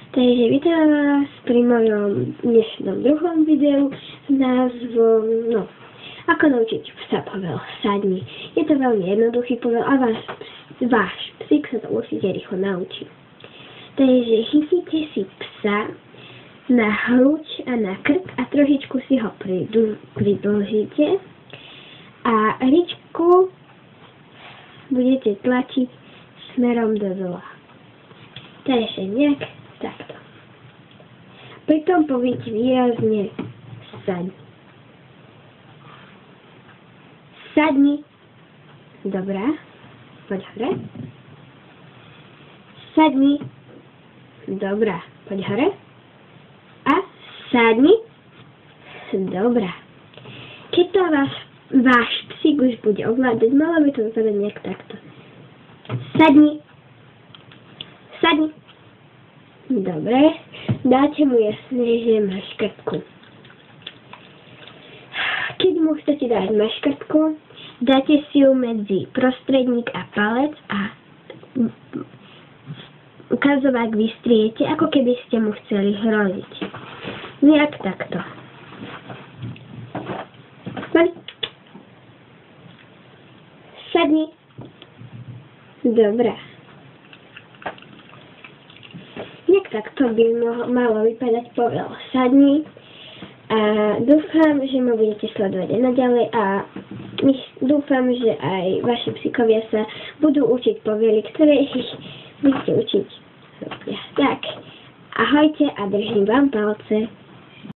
Takže vítam vás pri mojom dnešnom druhom videu s názvom, ako naučiť psa povel sadni. Je to veľmi jednoduchý povel a váš psík sa to určite rýchlo naučí. Takže chytíte si psa na hruď a na krk a trošičku si ho pridĺžite a ričku budete tlačiť smerom do dola. Takže nejak takto. Pritom poviete výrazne sadni. Sadni. Dobrá. Poď hore. Sadni. Dobrá. Poď hore. A sadni. Dobrá. Keď to váš psík už bude ovládať, malo by to vypadať nejak takto. Sadni. Sadni. Dobre. Dáte mu jasne, že maškrtku. Keď mu chcete dať maškrtku, dáte si ju medzi prostredník a palec a ukazovák vystriete, ako keby ste mu chceli hroziť. Nejak takto. Sadni. Dobrá. Nejak takto by malo vypadať povel sadni. A dúfam, že ma budete sledovať aj naďalej a dúfam, že aj vaši psíkovia sa budú učiť povely, ktoré ich budete učiť. Tak, ahojte a držím vám palce.